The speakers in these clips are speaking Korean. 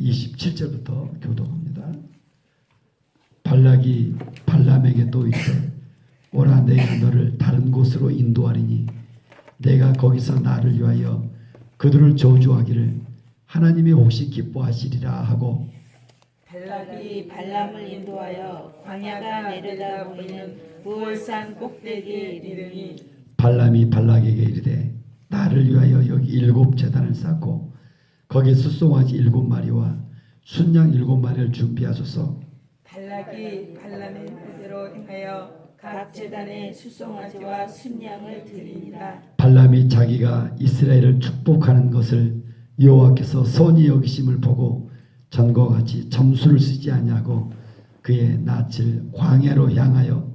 27절부터 교독합니다. 발락이 발람에게 또 이르되 오라 내가 너를 다른 곳으로 인도하리니 내가 거기서 나를 위하여 그들을 저주하기를 하나님이 혹시 기뻐하시리라 하고 발락이 발람을 인도하여 광야가 내려다 보이는 부올산 꼭대기에 이르니 발람이 발락에게 이르되 나를 위하여 여기 7 제단을 쌓고 거기 숫송아지 7마리와 순양 7마리를 준비하소서. 발락이 발람의 말대로 행하여 각 제단에 수송아지와 순양을 드리니라. 발람이 자기가 이스라엘을 축복하는 것을 여호와께서 선히 여기심을 보고 전과 같이 점수를 쓰지 아니하고 그의 낯을 광야로 향하여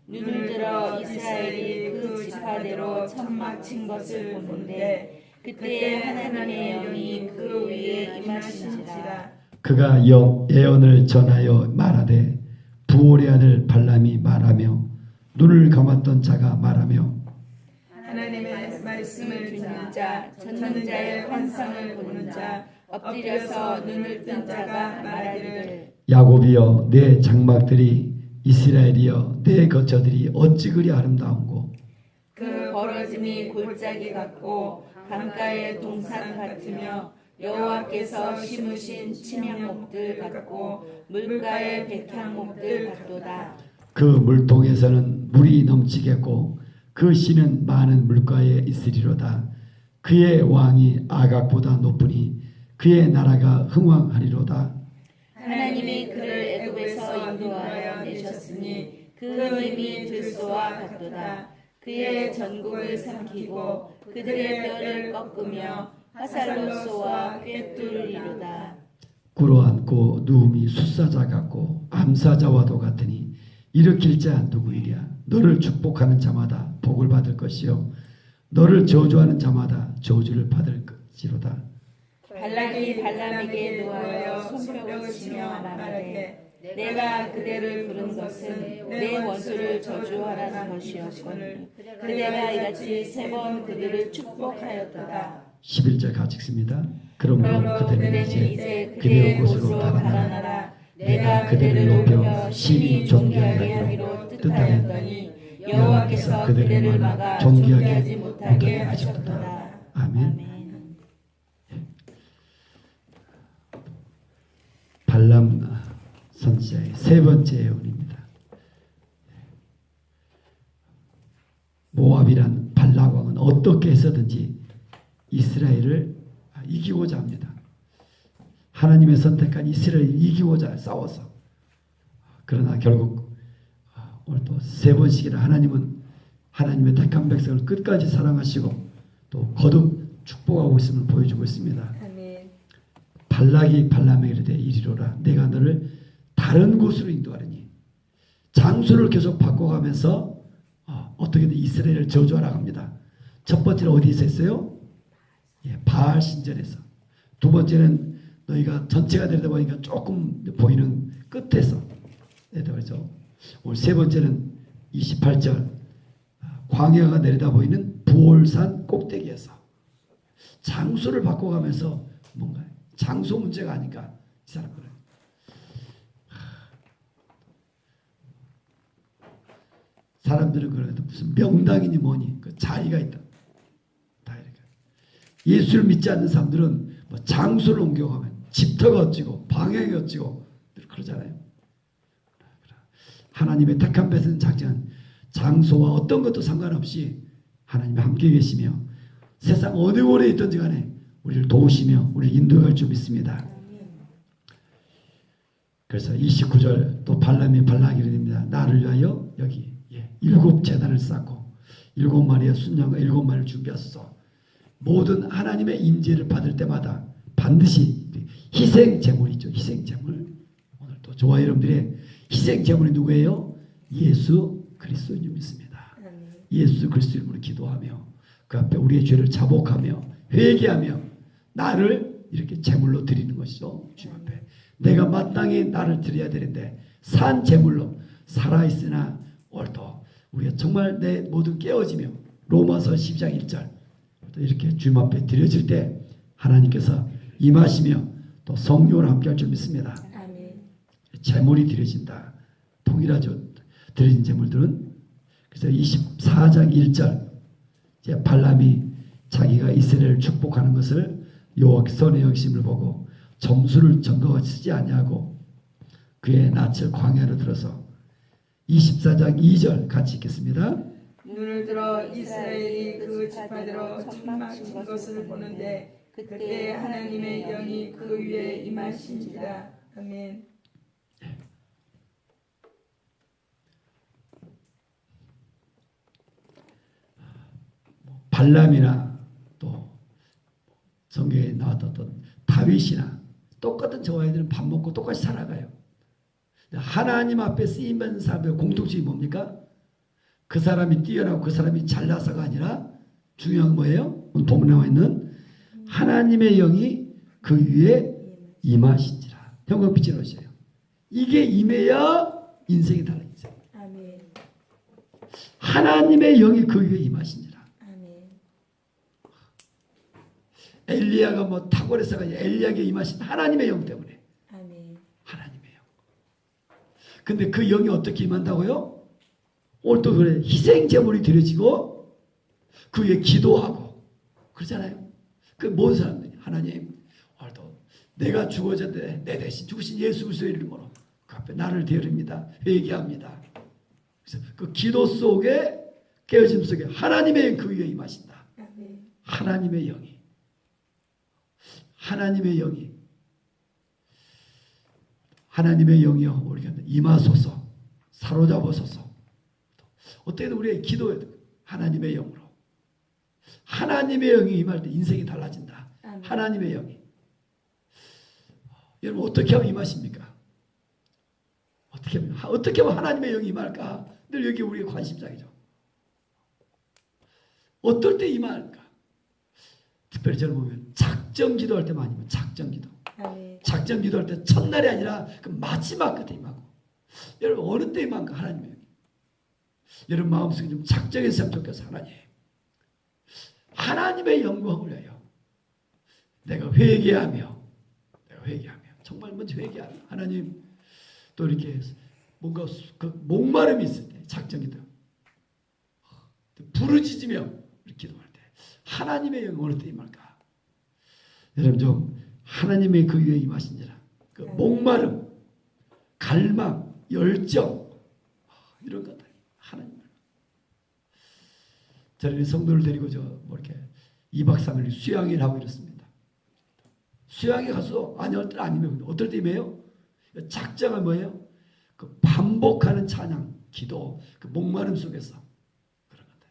눈을 들어 이스라엘이 그 지파대로 천막 친 것을 보는데 그때 하나님의 영이 그 위에 임하신지라. 그가 예언을 전하여 말하되 부올의 아들 발람이 말하며 눈을 감았던 자가 말하며 하나님의 말씀을 듣는 자, 듣는 자의 환상을 보는 자, 엎드려서 눈을 뜬 자가 말하기를 야곱이여 내 장막들이 이스라엘이여 내 거처들이 어찌 그리 아름다운고 그 벌어짐이 골짜기 같고 강가의 동산 같으며 여호와께서 심으신 침향목들 같고 물가의 백향목들 같도다. 그 물통에서는 물이 넘치겠고 그 씨는 많은 물가에 있으리로다. 그의 왕이 아각보다 높으니 그의 나라가 흥왕하리로다. 하나님이 그를 애굽에서 인도하여 내셨으니 그 힘이 들소와 같도다. 그의 전국을 삼키고 그들의 뼈를 꺾으며 화살로 쏘아 꿰뚫으리로다. 꿇어앉고 누움이 숫사자 같고 암사자와도 같으니 일으킬 자 누구이랴. 너를 축복하는 자마다 복을 받을 것이요 너를 저주하는 자마다 저주를 받을 것이로다. 발락이 발람에게 노하여 손뼉을 치며 말하되 내가 그대를 부른 것은 내 원수를 저주하라는 것이었거늘 그대가 이같이 3번 그들을 축복하였도다. 11절 같이 읽습니다. 그러므로 그대는 이제 그대의 그대의 곳으로 달아나라. 내가 그대를 높여 심히 존귀하게 하기로 뜻하였더니 여호와께서 그대를 막아 존귀하게 하지 못하게 하셨도다. 아멘. 발람 선지자의 3번째 예언입니다. 모압이란 발락 왕은 어떻게 해서든지 이스라엘을 이기고자 합니다. 하나님의 선택한 이스라엘을 이기고자 싸워서. 그러나 결국 오늘 또 3번씩이나 하나님은 하나님의 택한 백성을 끝까지 사랑하시고 또 거듭 축복하고 있음을 보여주고 있습니다. 아멘. 발락이 발람에게 이르되 이리로라 내가 너를 다른 곳으로 인도하리니 장소를 계속 바꿔가면서 어떻게든 이스라엘을 저주하라고 합니다. 첫 번째는 어디서 했어요? 바알 신전에서. 두 번째는 너희가 전체가 되다 보니까 조금 보이는 끝에서. 그렇죠. 오늘 3번째는 28절 광야가 내려다 보이는 부올산 꼭대기에서. 장소를 바꿔가면서 뭔가 장소 문제가 아닌가 이 사람들은. 사람들은 그래도 무슨 명당이니 뭐니 그 자리가 있다. 다 이렇게. 예수를 믿지 않는 사람들은 뭐 장소를 옮겨가면 집터가 어찌고 방향이 어찌고 그러잖아요. 하나님의 택한 백성의 작정은 장소와 어떤 것도 상관없이 하나님이 함께 계시며 세상 어느 곳에 있든지 간에 우리를 도우시며 우리를 인도할 줄 믿습니다. 그래서 29절 또 발람이 발락이 이릅니다. 나를 위하여 여기 7 제단을 쌓고 7마리의 순양과 7마리를 준비하소서. 모든 하나님의 임재를 받을 때마다 반드시 희생 제물이죠. 희생 제물. 오늘 또 저와 여러분들의 희생 제물이 누구예요? 예수 그리스도인 줄 믿습니다. 예수 그리스도 이름으로 기도하며 그 앞에 우리의 죄를 자복하며 회개하며 나를 이렇게 제물로 드리는 것이죠. 주님 앞에 내가 마땅히 나를 드려야 되는데 산 제물로 살아있으나 오늘도 우리가 정말 내 모든 깨어지며 로마서 12장 1절 또 이렇게 주님 앞에 드려질 때 하나님께서 임하시며 또 성령을 함께 할 줄 믿습니다. 아멘. 제물이 드려진다. 통일하죠. 드려진 제물들은. 그래서 24장 1절 이제 발람이 자기가 이스라엘을 축복하는 것을 여호와께 선의 여기심을 보고 점수를 전거가 쓰지 아니하고 그의 낯을 광야로 들어서 24장 2절 같이 읽겠습니다. 눈을 들어 이스라엘이 그 지파대로 천막 친 것을 보는데 그때 하나님의 영이 그 위에 임하신지라. 아멘. 발람이나 또 성경에 나왔던 다윗이나 똑같은 저와 아이들은 밥 먹고 똑같이 살아가요. 하나님 앞에 쓰임받는 사람의 공통점이 뭡니까? 그 사람이 뛰어나고 그 사람이 잘나서가 아니라 중요한 건 뭐예요? 오늘 본문에 나와 있는 하나님의 영이 그 위에 임하신지라. 형광빛으로 하셔요. 이게 임해야 인생이 달라요. 인생. 아멘. 하나님의 영이 그 위에 임하신지라. 아멘. 엘리야가 뭐 탁월해서가 아니라 엘리야에게 임하신 하나님의 영 때문에. 아멘. 하나님의 영. 근데 그 영이 어떻게 임한다고요? 오늘 또 그래. 희생제물이 드려지고 그 위에 기도하고 그러잖아요. 그 모든 사람들이 하나님 오늘도 내가 죽어졌는데 내 대신 죽으신 예수 그리스도의 이름으로 그 앞에 나를 드립니다. 회개합니다. 그래서 그 기도 속에 깨어짐 속에 하나님의 영 그 위에 임하신다. 아멘. 하나님의 영이 하나님의 영이요 우리가 임하소서 사로잡으소서. 어떻게든 우리의 기도해야 돼. 하나님의 영으로. 하나님의 영이 임할 때 인생이 달라진다. 아멘. 하나님의 영이. 여러분 어떻게 하면 임하십니까? 어떻게 하면 하나님의 영이 임할까? 늘 여기 우리의 관심사이죠. 어떨 때 임할까? 특별히 저를 보면 작정 기도할 때 많이 임해요. 작정 기도. 아멘. 작정 기도할 때 첫날이 아니라 그 마지막 끝에 임하고. 여러분 어느 때 임할까? 하나님의 영이. 여러분 마음속에 좀 작정했으면 좋겠어. 하나님의 영광을 위하여 내가 회개하며 정말 먼저 회개하며 하나님 또 이렇게 뭔가 그 목마름이 있을 때 작정기도 부르짖으며 이렇게 기도할 때 하나님의 영이 어느 때 임할까? 여러분 좀 하나님의 그 위에 임하신지라 그 목마름 갈망 열정 이런 것들 하나님 저는 성도를 데리고 뭐 이렇게 2박 3일 수양일 하고 이렇습니다. 수양에 가서 어떨 때 아니면 어떨 때 임해요? 작정은 뭐예요? 그 반복하는 찬양, 기도, 그 목마름 속에서 그런 건데요.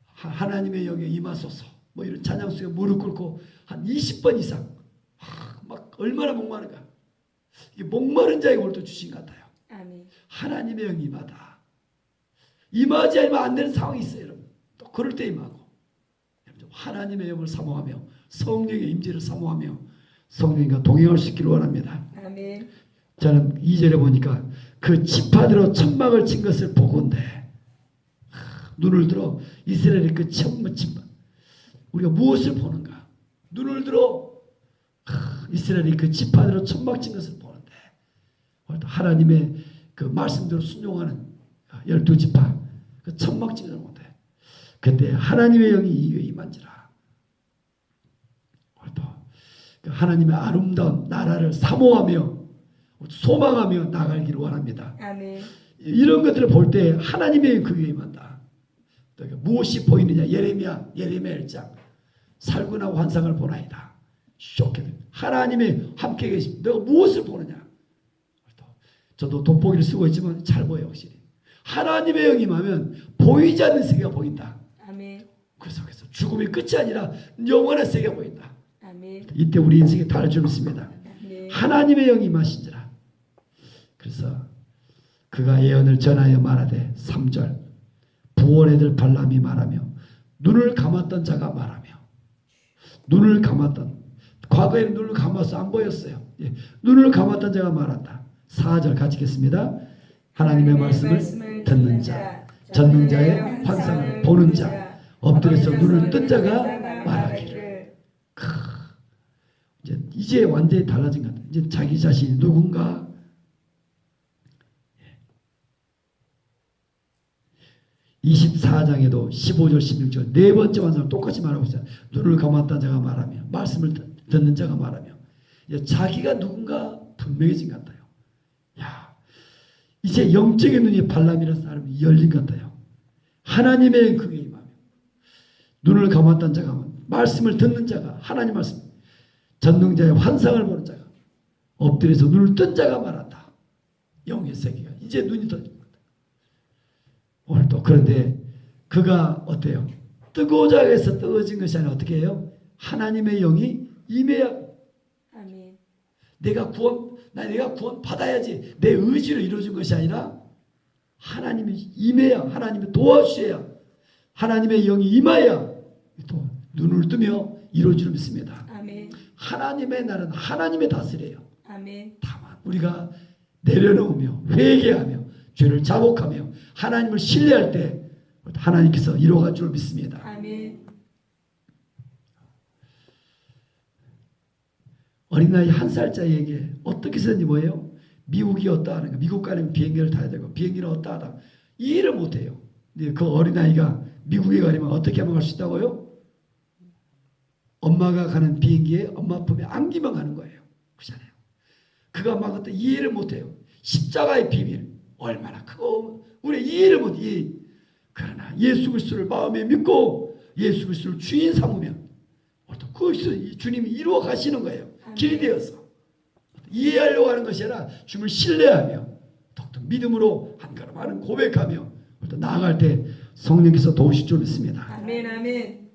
하나님의 영에 임하소서. 뭐 이런 찬양 속에 무릎 꿇고 한 20번 이상 막 얼마나 목마른가. 이게 목마른 자에게 오늘 또 주신 것 같아요. 아멘. 하나님의 영이 임하다. 임하지 않으면 안 되는 상황이 있어요, 여러분. 또 그럴 때 임하고. 하나님의 영을 사모하며 성령의 임재를 사모하며 성령과 동행할 수 있기를 원합니다. 아멘. 저는 2절에 보니까 그 지파대로 천막을 친 것을 보건대 눈을 들어 이스라엘의 그 천막 우리가 무엇을 보는가? 눈을 들어 이스라엘이 그 지파대로 천막 친 것을 보는데 하나님의 그 말씀대로 순종하는 12지파 그 천막 친 것을 못해. 그때 하나님의 영이 이 위에 임한지라. 하나님의 아름다운 나라를 사모하며 소망하며 나가기를 원합니다. 아멘. 이런 것들을 볼 때 하나님의 그 위에 임한다. 무엇이 보이느냐? 예레미야 1장 살군하고 환상을 보나이다. 하나님의 함께 계십니다. 너가 무엇을 보느냐? 저도 돋보기를 쓰고 있지만 잘 보여요. 확실히. 하나님의 영이 임하면 보이지 않는 세계가 보인다. 아멘. 그래서 죽음이 끝이 아니라 영원한 세계가 보인다. 아멘. 이때 우리 인생이 다를 줄 믿습니다. 네. 하나님의 영이 임하신지라. 그래서 그가 예언을 전하여 말하되 3절 부원에 들 발람이 말하며 눈을 감았던 자가 말하며 눈을 감았던 과거에는 눈을 감아서 안 보였어요. 눈을 감았던 자가 말한다. 4절 같이 읽겠습니다. 하나님의 말씀을 듣는 자 전능자의 환상을 보는 자 엎드려서 눈을 뜬 자가 말하기를. 이제 이제 완전히 달라진 것 같아요. 이제 자기 자신이 누군가, 24장에도 15절 16절 네 번째 완성을 똑같이 말하고 있어요. 눈을 감았던 자가 말하며 말씀을 듣는 자가 말하며, 이제 자기가 누군가 분명해진 것 같아요. 야, 이제 영적인 눈이 발람이라는 사람이 열린 것 같아요. 하나님의 그게 임하며 눈을 감았던 자가, 말씀을 듣는 자가, 하나님 말씀, 전능자의 환상을 보는 자가, 엎드려서 눈을 뜬 자가 말한다. 영의 세계가 이제 눈이 떠진 것 같아요. 오늘 또 그런데 그가 어때요? 뜨고자 해서 뜨거워진 것이 아니라 어떻게 해요? 하나님의 영이 임해야, 아멘. 내가 구원 받아야지 내 의지로 이루어진 것이 아니라 하나님이 임해야, 하나님이 도와주셔야, 하나님의 영이 임하여 또 눈을 뜨며 이루어지는 믿습니다. 아멘. 하나님의 나라는 하나님의 다스려요. 아멘. 다만 우리가 내려놓으며 회개하며 죄를 자복하며 하나님을 신뢰할 때 하나님께서 이루어갈 줄 믿습니다. 아멘. 어린아이 1살짜리에게 어떻게 쓰는지 뭐예요? 미국이 어떠하는 가, 미국 가려면 비행기를 타야 되고 비행기는 어떠하다, 이해를 못해요. 근데 그 어린아이가 미국에 가려면 어떻게 하면 갈 수 있다고요? 엄마가 가는 비행기에 엄마 품에 안기면 가는 거예요. 그렇잖아요. 그가 막 어떤 이해를 못해요. 십자가의 비밀 얼마나 크고 우리 이해를 못해. 그러나 예수 그리스도를 마음에 믿고 예수 그리스도를 주인 삼으면 거기서 주님이 이루어 가시는 거예요. 길이 되어서 이해하려고 하는 것이 아니라 주님을 신뢰하며 더욱더 믿음으로 한 걸음 하는 고백하며 나아갈 때 성령께서 도우실 줄 믿습니다. 아멘. 아멘.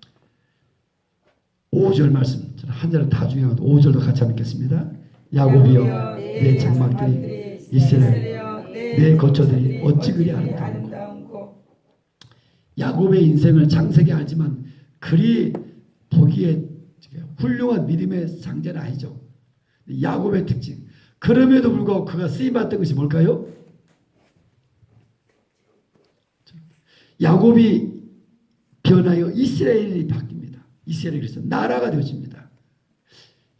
5절 말씀, 저는 한 절은 다 중요하고 5절도 같이 한번 읽겠습니다. 야곱이여 내 장막들이 이스라엘 내 거처들이 어찌 그리 아름다운고. 야곱의 인생을 창세기 알지만 그리 보기에 훌륭한 믿음의 상자는 아니죠. 야곱의 특징, 그럼에도 불구하고 그가 쓰임받던 것이 뭘까요? 야곱이 변하여 이스라엘이 바뀝니다. 이스라엘이 그래서 나라가 되어집니다.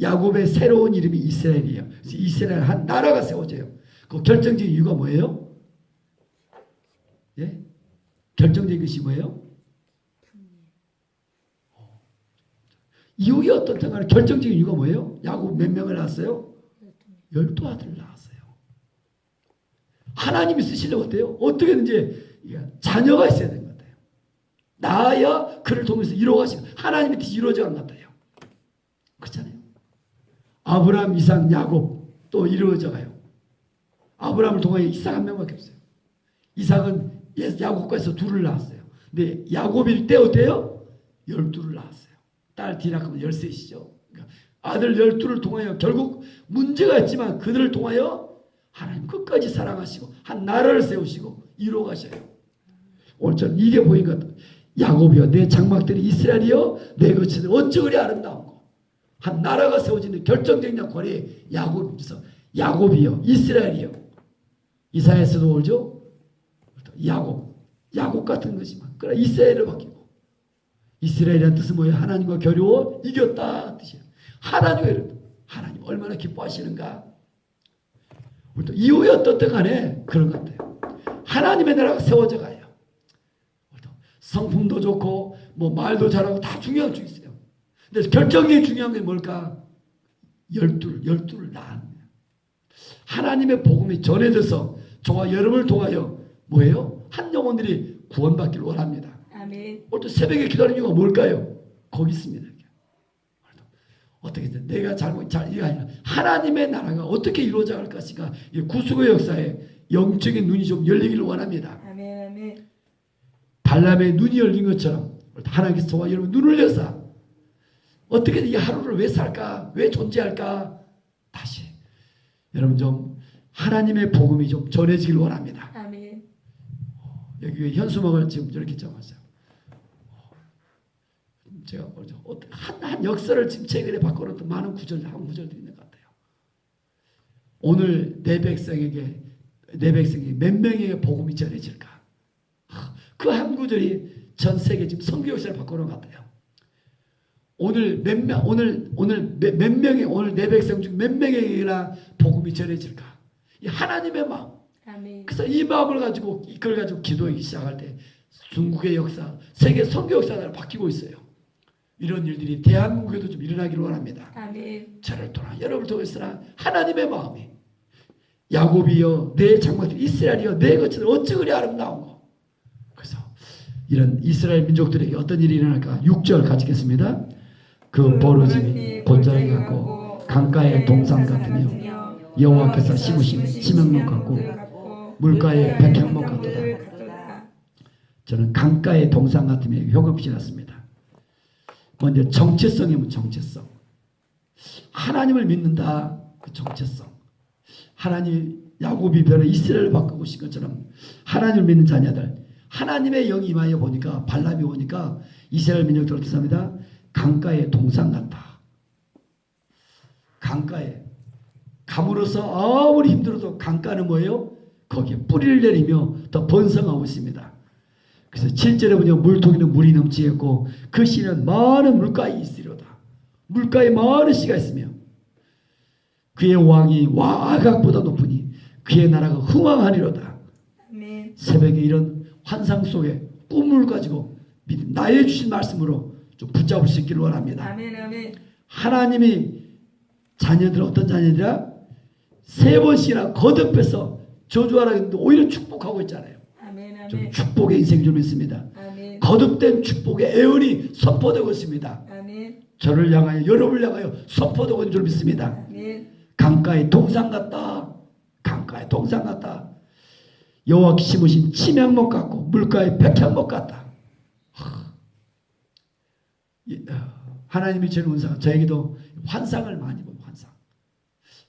야곱의 새로운 이름이 이스라엘이에요. 그래서 이스라엘 한 나라가 세워져요. 그 결정적인 이유가 뭐예요? 예? 결정적인 것이 뭐예요? 이유가 어떻든 간에 결정적인 이유가 뭐예요? 야곱 몇 명을 낳았어요? 12아들을 낳았어요. 하나님이 쓰시려고 어때요? 어떻게든지 자녀가 있어야 되는 것 같아요. 낳아야 그를 통해서 이루어가시고 하나님의 뜻이 이루어져 간 것 같아요. 그렇잖아요. 아브라함, 이삭, 야곱 또 이루어져 가요. 아브라함을 통하여 이삭 한 명밖에 없어요. 이삭은 야곱과 해서 둘을 낳았어요. 근데 야곱일 때 어때요? 12를 낳았어요. 딸 디나크는 13이시죠. 그러니까 아들 12를 통하여 결국 문제가 있지만 그들을 통하여 하나님 끝까지 사랑하시고 한 나라를 세우시고 이루어 가셔요. 오늘 저는 이게 보인 것 같아요. 야곱이여 내 장막들이 이스라엘이여 내 거처들 어찌 그리 아름다운고. 한 나라가 세워지는 결정적인 역할이 야곱이서 야곱이여 이스라엘이여. 이사야에서도 오죠. 야곱 같은 것이만 그러나 이스라엘을 바뀌고. 이스라엘이라는 뜻은 뭐예요? 하나님과 겨루어 이겼다 뜻이에요. 하나님 얼마나 기뻐하시는가. 또 이후에 어떻든 간에 그런 것 같아요. 하나님의 나라가 세워져 가요. 성품도 좋고 뭐 말도 잘하고 다 중요한 줄 있어요. 근데 결정적인 중요한 게 뭘까? 12를 낳은 하나님의 복음이 전해져서 저와 여러분을 통하여 뭐예요? 한 영혼들이 구원받기를 원합니다. 아멘. 오늘 또 새벽에 기도하는 이유가 뭘까요? 거기 있습니다. 어떻게 내가 이게 아니라 하나님의 나라가 어떻게 이루어져 갈 것인가. 구속의 역사에 영적인 눈이 좀 열리기를 원합니다. 아멘. 아멘. 발람의 눈이 열린 것처럼 하나님께서 저와 여러분 눈을 여사 어떻게 이 하루를 왜 살까? 왜 존재할까? 다시 여러분 좀 하나님의 복음이 좀 전해지길 원합니다. 아멘. 여기 현수막을 지금 이렇게 적었어요. 제가 한 역사를 지금 최근에 바꿔놓던 많은 구절, 한 구절도 있는 것 같아요. 오늘 내 백성이 몇 명에게 복음이 전해질까? 그 한 구절이 전 세계 지금 선교 역사를 바꿔놓은 것 같아요. 오늘 몇 명의 오늘 내 백성 중 몇 명에게나 복음이 전해질까? 이 하나님의 마음. 아멘. 그래서 이 마음을 가지고 이걸 가지고 기도하기 시작할 때 중국의 역사, 세계 선교 역사가 바뀌고 있어요. 이런 일들이 대한민국에도 좀 일어나기를 원합니다. 아멘. 저를 통한 여러분을 통해서나 하나님의 마음이 야곱이여 내 장막 이스라엘이여 내 것을 어찌 그리 아름다운 거. 그래서 이런 이스라엘 민족들에게 어떤 일이 일어날까? 6절 가지겠습니다. 그 버러짐이 골짜기 같고 강가의 동산 같으며 여호와께서 심으신 지명목 같고 물가의 백향목 같도다. 저는 강가의 동산 같으며 효금 지났습니다. 먼저 정체성이면 정체성. 하나님을 믿는다. 그 정체성. 하나님 야곱이 변해 이스라엘을 바꾸고 오신 것처럼 하나님을 믿는 자녀들 하나님의 영이 임하여 보니까 발람이 오니까 이스라엘 민족들 어떻게 합니다? 강가의 동산 같다. 강가에 감으로써 아무리 힘들어도 강가는 뭐예요? 거기에 뿌리를 내리며 더 번성하고 있습니다. 그래서 7절에 보면 물통에는 물이 넘치겠고 그 씨는 많은 물가에 있으리로다. 물가에 많은 씨가 있으며 그의 왕이 아각보다 높으니 그의 나라가 흥왕하리로다. 아멘. 새벽에 이런 환상 속에 꿈을 가지고 나의 주신 말씀으로 좀 붙잡을 수 있기를 원합니다. 아멘. 아멘. 하나님이 자녀들 어떤 자녀들이야? 3번씩이나 거듭해서 저주하라 했는데 오히려 축복하고 있잖아요. 아멘. 좀 아멘. 축복의 인생 좀 있습니다. 아멘. 거듭된 축복의 애언이 선포되고 있습니다. 아멘. 저를 향하여 여러분을 향하여 선포되고 있는 줄 믿습니다. 아멘. 강가의 동산 같다. 강가의 동산 같다. 여호와께 심으신 침향목 같고 물가의 백향목 같다. 하나님이 주는 은사가 저에게도 환상을 많이 봐요.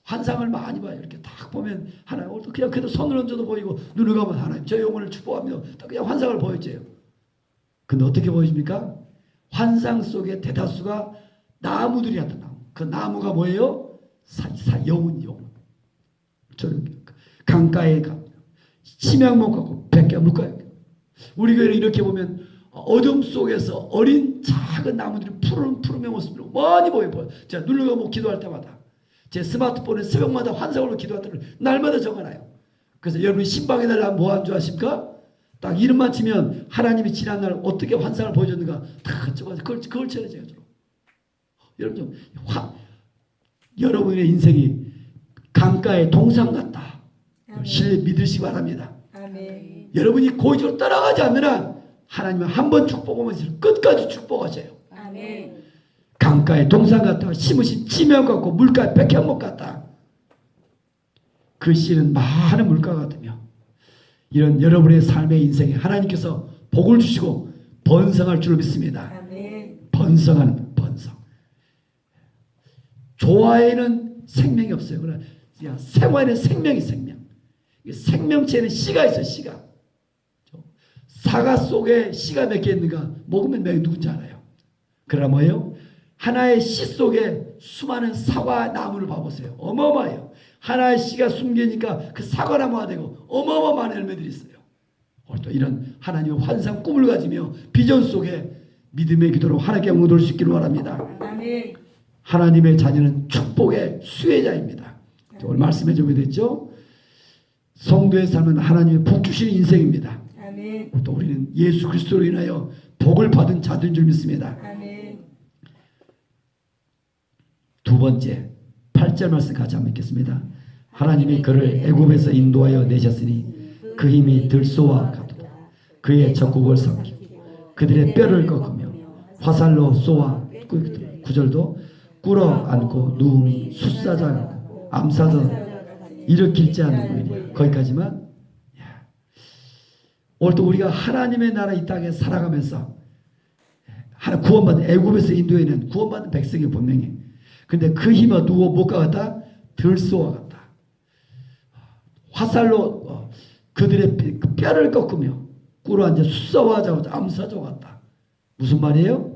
환상을 많이 봐요. 이렇게 딱 보면 하나님 그냥 그래도 손을 얹어도 보이고 눈을 감으면 하나님 저 영혼을 축복하며 딱 그냥 환상을 보여줘요. 근데 어떻게 보여줍니까? 환상 속에 대다수가 나무들이 한다. 나무. 그 나무가 뭐예요? 영혼. 저는 강가에 침향목 같고 백향 물가에 우리 교회를 이렇게 보면 어둠 속에서 어린 작은 나무들이 푸른 모습으로 많이 보여요. 제가 누르고 기도할 때마다 제 스마트폰에 새벽마다 환상으로 기도할 때를 날마다 적어놔요. 그래서 여러분이 신방에 달라면 뭐 한 줄 아십니까? 딱 이름만 치면 하나님이 지난날 어떻게 환상을 보여줬는가 다 적어서 그걸 쳐야죠. 여러분 좀 여러분의 인생이 강가의 동산 같다. 신뢰 믿으시기 바랍니다. 아멘. 여러분이 고의적으로 따라가지 않으나 하나님은 한 번 축복하면서 끝까지 축복하세요. 아멘. 강가의 동산 같다. 심으신 지명 같고 물가의 백향목 같다. 그 씨는 많은 물가 같으며 이런 여러분의 삶의 인생에 하나님께서 복을 주시고 번성할 줄 믿습니다. 아멘. 번성하는 번성. 조화에는 생명이 없어요. 그러나 생활에는 생명이 생명. 생명체에는 씨가 있어요. 씨가. 사과 속에 씨가 몇 개 있는가 먹으면 몇 누군지 알아요. 그러나 뭐예요? 하나의 씨 속에 수많은 사과 나무를 봐보세요. 어마어마해요. 하나의 씨가 숨기니까 그 사과나무가 되고 어마어마한 열매들이 있어요. 또 이런 하나님의 환상 꿈을 가지며 비전 속에 믿음의 기도로 하나님께 영광 돌릴 수 있기를 원합니다. 아멘. 하나님의 자녀는 축복의 수혜자입니다. 오늘 말씀해 주게 됐죠. 성도의 삶은 하나님의 복 주시는 인생입니다. 아멘. 또 우리는 예수 그리스도로 인하여 복을 받은 자들인 줄 믿습니다. 아멘. 두 번째 8절 말씀 같이 한번 읽겠습니다. 하나님이 그를 애굽에서 인도하여 내셨으니 그 힘이 들소와 같도다. 그의 적국을 삼키고 그들의 뼈를 꺾으며 화살로 쏘아 9절도 꿇어 앉고 누움이 숫사자 암사도 일으킬 자 누구이냐. 거기까지만. 오늘 또 우리가 하나님의 나라 이 땅에 살아가면서 구원받은 애굽에서 인도에는 구원받은 백성이 분명히. 근데 그 힘은 누구 못 가겠다? 들소와 같다. 화살로 그들의 뼈를 꺾으며 꿇어 앉아 숫사와 암사조 같다. 무슨 말이에요?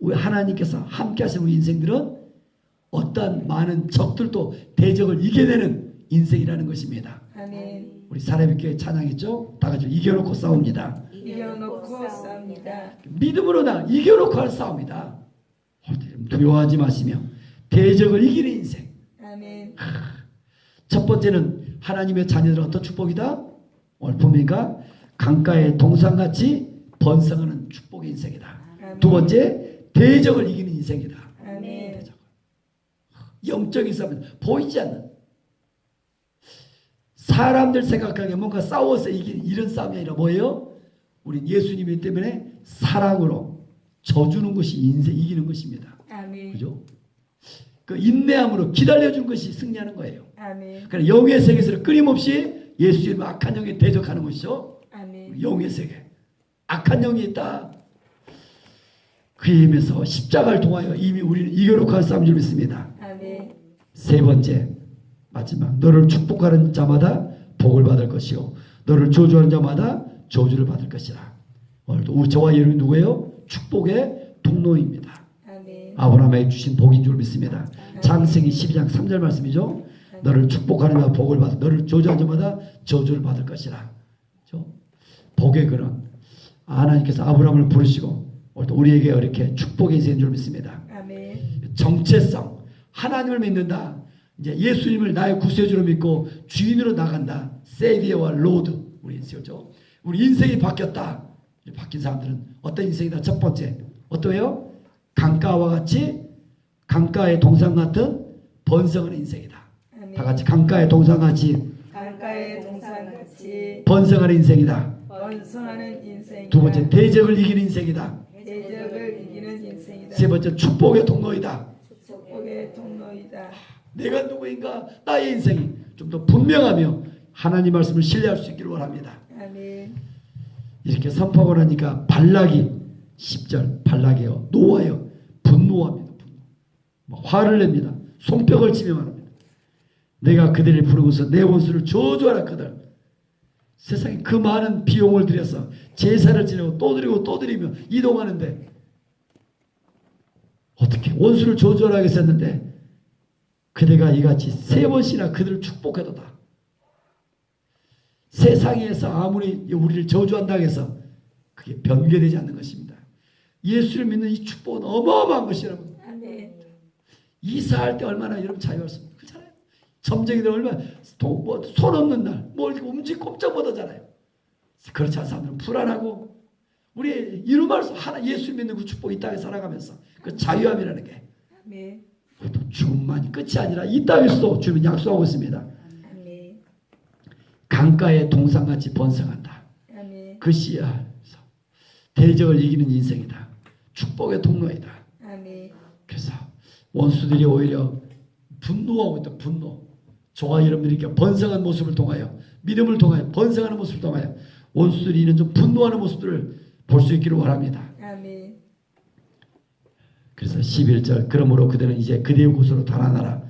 우리 하나님께서 함께 하시는 우리 인생들은 어떠한 많은 적들도 대적을 이겨내는 인생이라는 것입니다. 아멘. 우리 사람의 찬양했죠? 다 같이 이겨놓고 싸웁니다. 이겨놓고 싸웁니다. 믿음으로 나 이겨놓고 할 싸움이다. 두려워하지 마시며 대적을 이기는 인생. 아멘. 첫 번째는 하나님의 자녀들은 어떤 축복이다? 오늘 봅니까? 강가의 동산같이 번성하는 축복의 인생이다. 아멘. 두 번째, 대적을 이기는 인생이다. 아멘. 영적인 싸움, 보이지 않는 사람들 생각하기에 뭔가 싸워서 이기는 이런 싸움이 아니라 뭐예요? 우린 예수님 때문에 사랑으로 져주는 것이 인생 이기는 것입니다. 아멘. 그죠? 그 인내함으로 기다려준 것이 승리하는 거예요. 아멘. 그러니까 영의 세계에서 끊임없이 예수님 악한 영에 대적하는 것이죠. 아멘. 영의 세계. 악한 영이 있다. 그에 임해서 십자가를 통하여 이미 우리는 이겨놓고 할 싸움을 줄 믿습니다. 아멘. 세 번째, 마지막. 너를 축복하는 자마다 복을 받을 것이요 너를 저주하는 자마다 저주를 받을 것이라. 오늘도 저와 여러분이 누구예요? 축복의 통로입니다. 아멘. 아브라함에게 주신 복인 줄 믿습니다. 창세기 12장 3절 말씀이죠. 너를 축복하는 자마다 복을 받을, 너를 저주하는 자마다 저주를 받을 것이라. 그렇죠? 복의 근원. 하나님께서 아브라함을 부르시고 오늘도 우리에게 이렇게 축복의 인생인 줄 믿습니다. 아멘. 정체성. 하나님을 믿는다. 이제 예수님을 나의 구세주로 믿고 주인으로 나간다. 세비어와 로드. 우리 인생이죠. 우리 인생이 바뀌었다. 바뀐 사람들은 어떤 인생이다? 첫 번째. 어떠해요? 강가와 같이 강가의 동산 같은 번성하는 인생이다. 아멘. 다 같이 강가의 동산같이 강가의 동산같이 번성하는 인생이다. 번성하는 인생이다. 두 번째, 대적을 이기는 인생이다. 대적을 이기는 인생이다. 세 번째, 축복의 통로이다. 축복의 통로이다. 내가 누구인가? 나의 인생이 좀 더 분명하며 하나님 말씀을 신뢰할 수 있기를 원합니다. 아멘. 이렇게 선포하고 나니까 발락이 10절 발락이요 노하여 분노합니다. 분노. 화를 냅니다. 손뼉을 치며 말합니다. 내가 그들을 부르고서 내 원수를 저주하라 그들. 세상에 그 많은 비용을 들여서 제사를 지내고 또 드리고 또 드리며 이동하는데 어떻게 원수를 저주하라 했었는데 그대가 이같이 세 번씩이나 그들을 축복해도다. 세상에서 아무리 우리를 저주한다고 해서 그게 변개되지 않는 것입니다. 예수를 믿는 이 축복은 어마어마한 것이라고. 아멘. 이사할 때 얼마나 여러분 자유할 수 있는 그렇잖아요. 점쟁이들 얼마나 손 없는 날 뭐 이렇게 움직 꼼짝 못 하잖아요. 그렇지 않은 사람들은 불안하고 우리 이루말 수 하나 예수 믿는 그 축복이 이 땅에 살아가면서 그 자유함이라는 게 아멘. 또 죽음만이 끝이 아니라 이 땅에서도 주님은 약속하고 있습니다. 아멘. 강가의 동산같이 번성한다. 아멘. 그 씨앗에서 대적을 이기는 인생이다. 축복의 통로이다. 아멘. 그래서 원수들이 오히려 분노하고 있다. 분노. 저와 여러분들이 이렇게 번성한 모습을 통하여 믿음을 통하여 번성하는 모습을 통하여 원수들이 이런 좀 분노하는 모습들을 볼 수 있기를 원합니다. 아멘. 그래서 11절 그러므로 그들은 이제 그대의 곳으로 달아나라.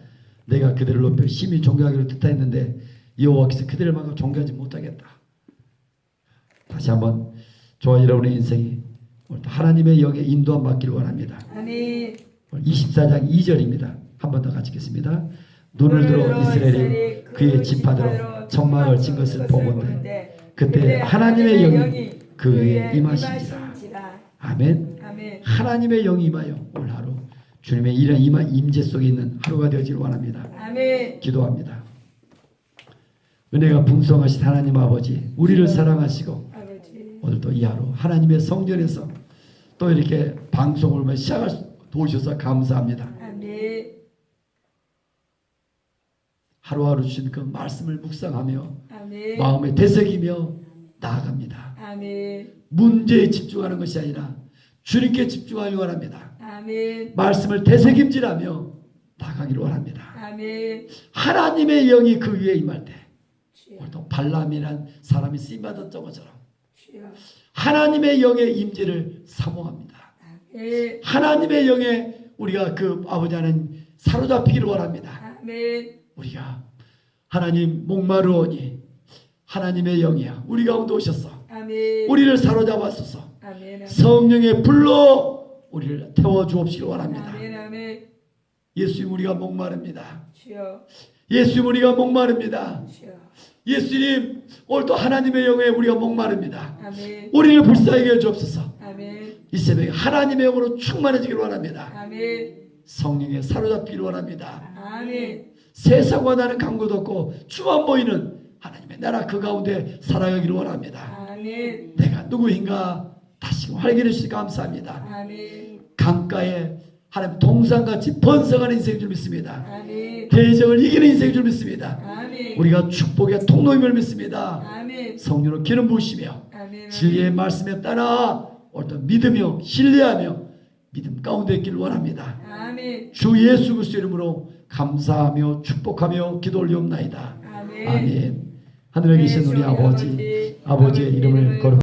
내가 그들을 높여 심히 존경하기로 뜻하였는데 여호와께서 그들을 막아 존경하지 못하겠다. 다시 한번 저와 여러분의 인생이 하나님의 영에 인도함 받기를 원합니다. 아멘. 24장 2절입니다. 한 번 더 같이 읽겠습니다. 눈을 들어 이스라엘이 그의 지파대로 천막을 친 것을 보건대 그때 하나님의 영이 그 위에 임하신지라. 아멘. 아멘. 하나님의 영이 임하여 오늘 하루 주님의 이런 임재 속에 있는 하루가 되어지길 원합니다. 아멘. 기도합니다. 은혜가 풍성하신 하나님 아버지 우리를 사랑하시고 아버지. 오늘도 이 하루 하나님의 성전에서 또 이렇게 방송을 시작할 수 도우셔서 감사합니다. 아멘. 하루하루 주신 그 말씀을 묵상하며 아멘. 마음에 되새기며 나아갑니다. 아멘. 문제에 집중하는 것이 아니라 주님께 집중하려고 합니다. 아멘. 말씀을 되새김질하며 나가기를 원합니다. 아멘. 하나님의 영이 그 위에 임할 때 주여. 오늘도 발람이란 사람이 쓰임받았던 것처럼 주여. 하나님의 영의 임재를 사모합니다. 아멘. 하나님의 영에 우리가 그 아버지 하나님 사로잡히기를 원합니다. 아멘. 우리가 하나님 목마르오니 하나님의 영이야 우리 가운데 오셔서 아멘. 우리를 사로잡았소서. 아멘. 성령의 불로 우리를 태워주옵시길 원합니다. 아멘. 아멘. 예수님 우리가 목마릅니다. 주여. 예수님 우리가 목마릅니다. 주여. 예수님 오늘도 하나님의 영에 우리가 목마릅니다. 아멘. 우리를 불쌍하게 해주옵소서. 아멘. 이 새벽에 하나님의 영으로 충만해지길 원합니다. 아멘. 성령에 사로잡기를 원합니다. 아멘. 세상과 나는 간격도 없고 주만 보이는 하나님의 나라 그 가운데 살아가기를 원합니다. 아멘. 내가 누구인가 다시 확인해 주셔서 감사합니다. 아멘. 강가에 하나님 동산같이 번성하는 인생인 줄 믿습니다. 아멘. 대적을 이기는 인생인 줄 믿습니다. 아멘. 우리가 축복의 통로임을 믿습니다. 아멘. 성령으로 기름 부으시며 아멘. 진리의 말씀에 따라 옳든 믿으며 신뢰하며 믿음 가운데 있기를 원합니다. 아멘. 주 예수 그리스도 이름으로 감사하며 축복하며 기도 올리옵나이다. 아멘. 아멘. 하늘에 계신 우리 아버지의 이름을 거룩